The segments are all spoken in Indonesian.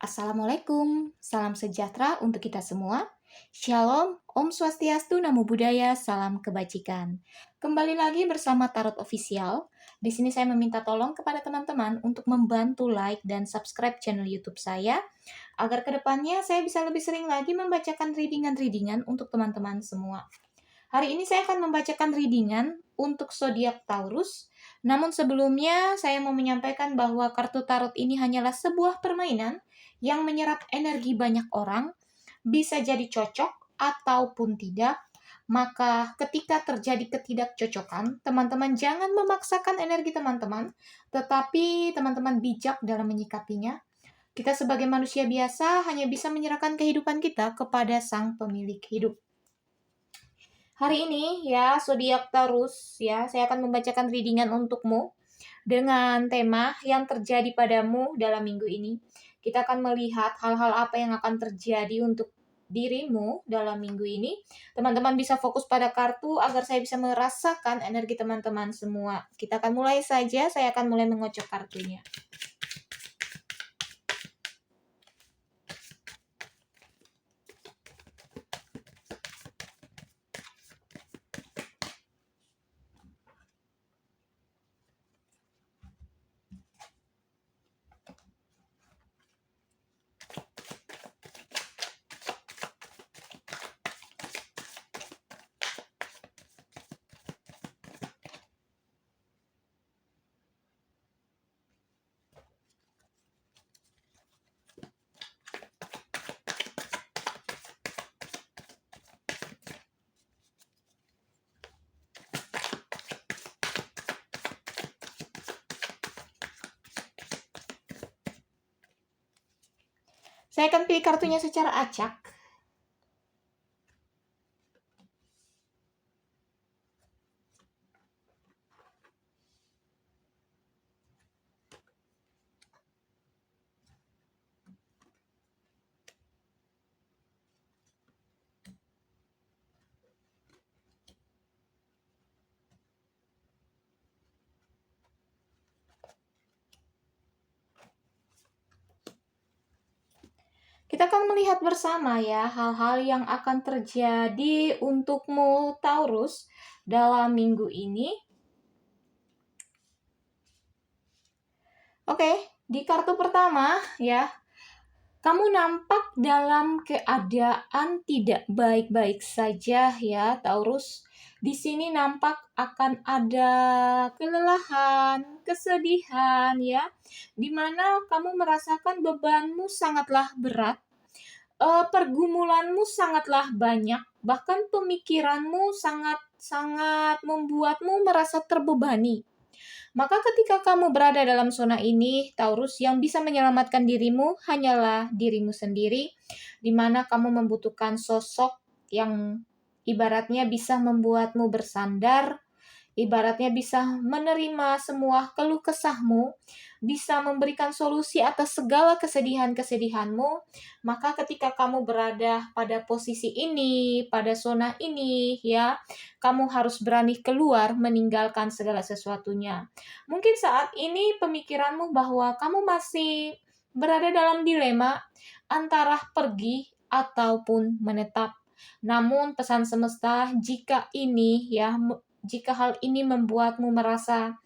Assalamualaikum, salam sejahtera untuk kita semua. Shalom, Om Swastiastu, Namo Buddhaya, salam kebajikan. Kembali lagi bersama Tarot Official. Di sini saya meminta tolong kepada teman-teman untuk membantu like dan subscribe channel YouTube saya, agar kedepannya saya bisa lebih sering lagi membacakan readingan-readingan untuk teman-teman semua. Hari ini saya akan membacakan readingan untuk zodiak Taurus. Namun sebelumnya saya mau menyampaikan bahwa kartu tarot ini hanyalah sebuah permainan yang menyerap energi banyak orang, bisa jadi cocok ataupun tidak. Maka ketika terjadi ketidakcocokan, teman-teman jangan memaksakan energi teman-teman, tetapi teman-teman bijak dalam menyikapinya. Kita sebagai manusia biasa hanya bisa menyerahkan kehidupan kita kepada Sang Pemilik Hidup. Hari ini ya, zodiak Taurus ya, saya akan membacakan readingan untukmu dengan tema yang terjadi padamu dalam minggu ini. Kita akan melihat hal-hal apa yang akan terjadi untuk dirimu dalam minggu ini. Teman-teman bisa fokus pada kartu agar saya bisa merasakan energi teman-teman semua. Kita akan mulai saja, saya akan mulai mengocok kartunya. Saya akan pilih kartunya secara acak. Kita akan melihat bersama ya hal-hal yang akan terjadi untukmu Taurus dalam minggu ini. Oke, di kartu pertama ya, kamu nampak dalam keadaan tidak baik-baik saja ya Taurus. Di sini nampak akan ada kelelahan, kesedihan ya, di mana kamu merasakan bebanmu sangatlah berat. Pergumulanmu sangatlah banyak, bahkan pemikiranmu sangat membuatmu merasa terbebani. Maka ketika kamu berada dalam zona ini, Taurus, yang bisa menyelamatkan dirimu hanyalah dirimu sendiri, di mana kamu membutuhkan sosok yang ibaratnya bisa membuatmu bersandar, ibaratnya bisa menerima semua keluh kesahmu, bisa memberikan solusi atas segala kesedihan-kesedihanmu. Maka ketika kamu berada pada posisi ini, pada zona ini, ya, kamu harus berani keluar meninggalkan segala sesuatunya. Mungkin saat ini pemikiranmu bahwa kamu masih berada dalam dilema antara pergi ataupun menetap. Namun pesan semesta, jika hal ini membuatmu merasa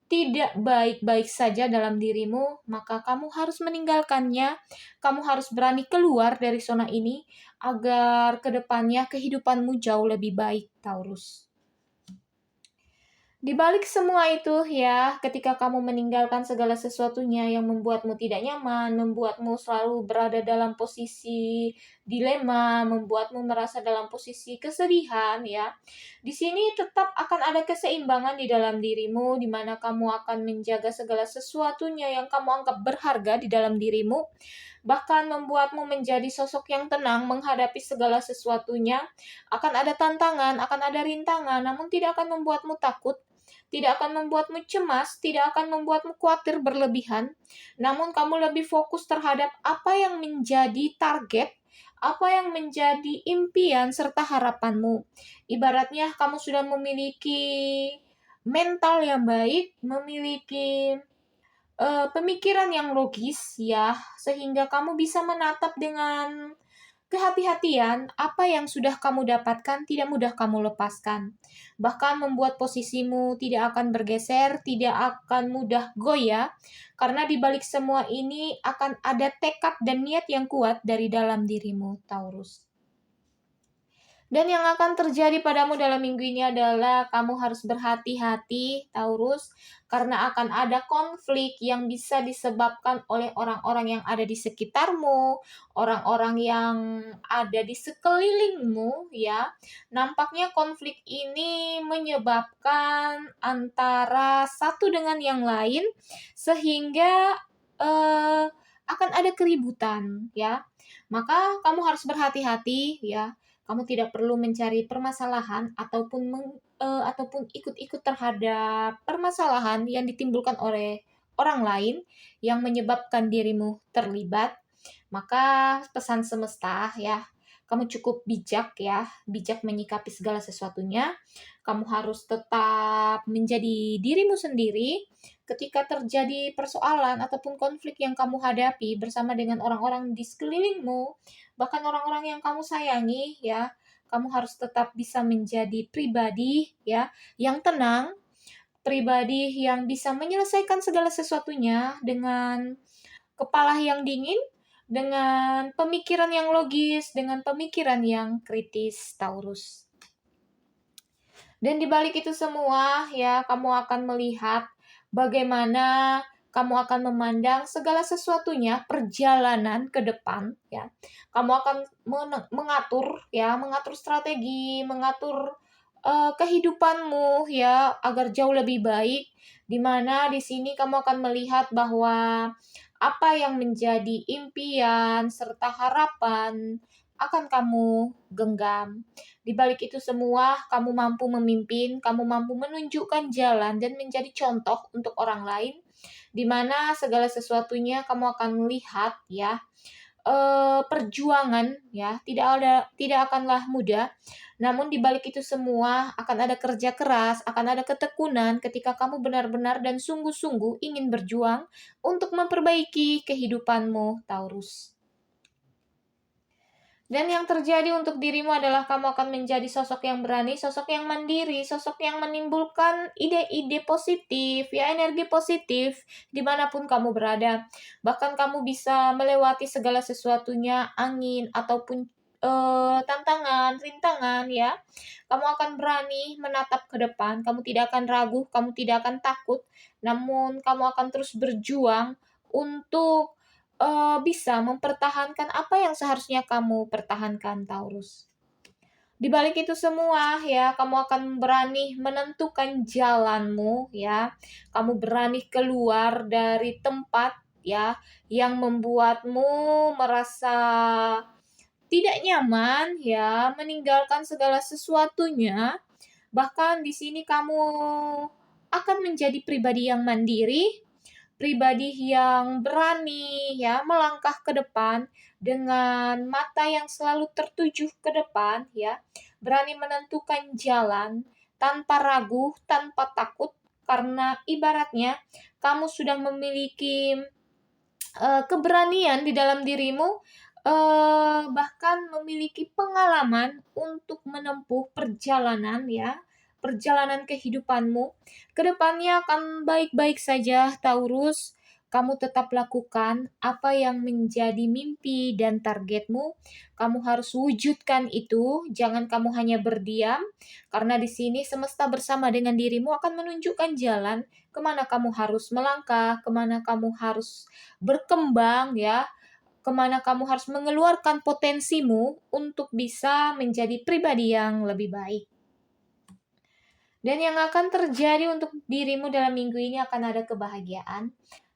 tidak baik-baik saja dalam dirimu, maka kamu harus meninggalkannya. Kamu harus berani keluar dari zona ini agar kedepannya kehidupanmu jauh lebih baik, Taurus. Di balik semua itu ya, ketika kamu meninggalkan segala sesuatunya yang membuatmu tidak nyaman, membuatmu selalu berada dalam posisi dilema, membuatmu merasa dalam posisi kesedihan ya. Di sini tetap akan ada keseimbangan di dalam dirimu, di mana kamu akan menjaga segala sesuatunya yang kamu anggap berharga di dalam dirimu, bahkan membuatmu menjadi sosok yang tenang menghadapi segala sesuatunya. Akan ada tantangan, akan ada rintangan, namun tidak akan membuatmu takut, tidak akan membuatmu cemas, tidak akan membuatmu khawatir berlebihan, namun kamu lebih fokus terhadap apa yang menjadi target, apa yang menjadi impian serta harapanmu. Ibaratnya kamu sudah memiliki mental yang baik, memiliki pemikiran yang logis ya, sehingga kamu bisa menatap dengan kehati-hatian apa yang sudah kamu dapatkan tidak mudah kamu lepaskan. Bahkan membuat posisimu tidak akan bergeser, tidak akan mudah goyah, karena di balik semua ini akan ada tekad dan niat yang kuat dari dalam dirimu, Taurus. Dan yang akan terjadi padamu dalam minggu ini adalah kamu harus berhati-hati, Taurus, karena akan ada konflik yang bisa disebabkan oleh orang-orang yang ada di sekitarmu, orang-orang yang ada di sekelilingmu, ya. Nampaknya konflik ini menyebabkan antara satu dengan yang lain, sehingga akan ada keributan, ya. Maka kamu harus berhati-hati, ya, kamu tidak perlu mencari permasalahan ataupun ikut-ikut terhadap permasalahan yang ditimbulkan oleh orang lain yang menyebabkan dirimu terlibat. Maka pesan semesta ya, kamu cukup bijak ya, bijak menyikapi segala sesuatunya. Kamu harus tetap menjadi dirimu sendiri ketika terjadi persoalan ataupun konflik yang kamu hadapi bersama dengan orang-orang di sekelilingmu, bahkan orang-orang yang kamu sayangi ya, kamu harus tetap bisa menjadi pribadi ya yang tenang, pribadi yang bisa menyelesaikan segala sesuatunya dengan kepala yang dingin, dengan pemikiran yang logis, dengan pemikiran yang kritis, Taurus. Dan di balik itu semua ya, kamu akan melihat bagaimana kamu akan memandang segala sesuatunya perjalanan ke depan ya. Kamu akan mengatur ya, mengatur strategi, mengatur kehidupanmu ya agar jauh lebih baik, di mana di sini kamu akan melihat bahwa apa yang menjadi impian serta harapan akan kamu genggam. Di balik itu semua, kamu mampu memimpin, kamu mampu menunjukkan jalan dan menjadi contoh untuk orang lain, di mana segala sesuatunya kamu akan melihat ya, perjuangan ya, tidak akanlah mudah. Namun di balik itu semua akan ada kerja keras, akan ada ketekunan ketika kamu benar-benar dan sungguh-sungguh ingin berjuang untuk memperbaiki kehidupanmu, Taurus. Dan yang terjadi untuk dirimu adalah kamu akan menjadi sosok yang berani, sosok yang mandiri, sosok yang menimbulkan ide-ide positif, ya energi positif dimanapun kamu berada. Bahkan kamu bisa melewati segala sesuatunya, angin ataupun tantangan, rintangan ya. Kamu akan berani menatap ke depan, kamu tidak akan ragu, kamu tidak akan takut, namun kamu akan terus berjuang untuk bisa mempertahankan apa yang seharusnya kamu pertahankan, Taurus. Di balik itu semua ya, kamu akan berani menentukan jalanmu ya. Kamu berani keluar dari tempat ya yang membuatmu merasa tidak nyaman ya, meninggalkan segala sesuatunya. Bahkan di sini kamu akan menjadi pribadi yang mandiri, pribadi yang berani ya melangkah ke depan dengan mata yang selalu tertuju ke depan ya, berani menentukan jalan tanpa ragu, tanpa takut, karena ibaratnya kamu sudah memiliki keberanian di dalam dirimu, bahkan memiliki pengalaman untuk menempuh perjalanan ya, perjalanan kehidupanmu. Kedepannya akan baik-baik saja, Taurus. Kamu tetap lakukan apa yang menjadi mimpi dan targetmu. Kamu harus wujudkan itu, jangan kamu hanya berdiam, karena di sini semesta bersama dengan dirimu akan menunjukkan jalan kemana kamu harus melangkah, kemana kamu harus berkembang ya, kemana kamu harus mengeluarkan potensimu untuk bisa menjadi pribadi yang lebih baik. Dan yang akan terjadi untuk dirimu dalam minggu ini akan ada kebahagiaan,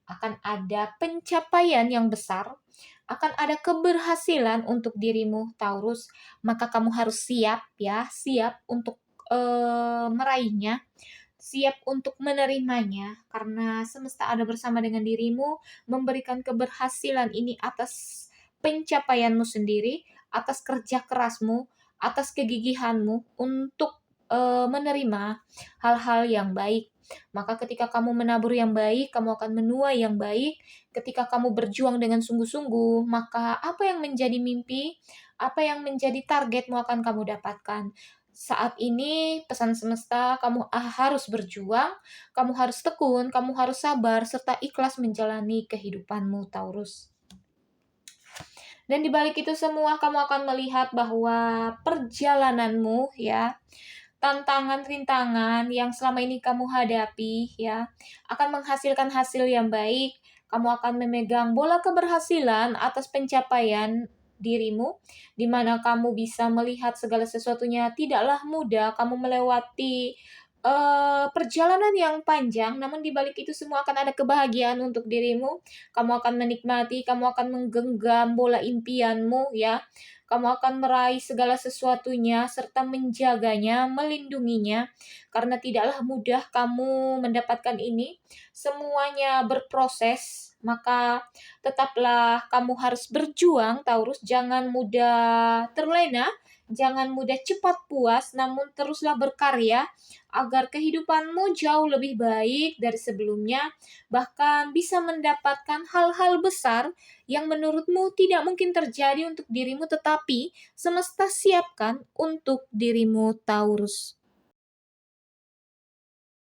akan ada pencapaian yang besar, akan ada keberhasilan untuk dirimu, Taurus. Maka kamu harus siap ya, siap untuk meraihnya, siap untuk menerimanya, karena semesta ada bersama dengan dirimu, memberikan keberhasilan ini atas pencapaianmu sendiri, atas kerja kerasmu, atas kegigihanmu untuk menerima hal-hal yang baik. Maka ketika kamu menabur yang baik, kamu akan menuai yang baik. Ketika kamu berjuang dengan sungguh-sungguh, maka apa yang menjadi mimpi, apa yang menjadi targetmu akan kamu dapatkan. Saat ini pesan semesta, kamu harus berjuang, kamu harus tekun, kamu harus sabar, serta ikhlas menjalani kehidupanmu, Taurus. Dan di balik itu semua kamu akan melihat bahwa perjalananmu ya, tantangan-rintangan yang selama ini kamu hadapi ya, akan menghasilkan hasil yang baik. Kamu akan memegang bola keberhasilan atas pencapaian dirimu, di mana kamu bisa melihat segala sesuatunya tidaklah mudah, kamu melewati perjalanan yang panjang, namun di balik itu semua akan ada kebahagiaan untuk dirimu. Kamu akan menikmati, kamu akan menggenggam bola impianmu ya. Kamu akan meraih segala sesuatunya serta menjaganya, melindunginya. Karena tidaklah mudah kamu mendapatkan ini. Semuanya berproses, maka tetaplah kamu harus berjuang, Taurus. Jangan mudah terlena, jangan mudah cepat puas, namun teruslah berkarya agar kehidupanmu jauh lebih baik dari sebelumnya, bahkan bisa mendapatkan hal-hal besar yang menurutmu tidak mungkin terjadi untuk dirimu, tetapi semesta siapkan untuk dirimu, Taurus.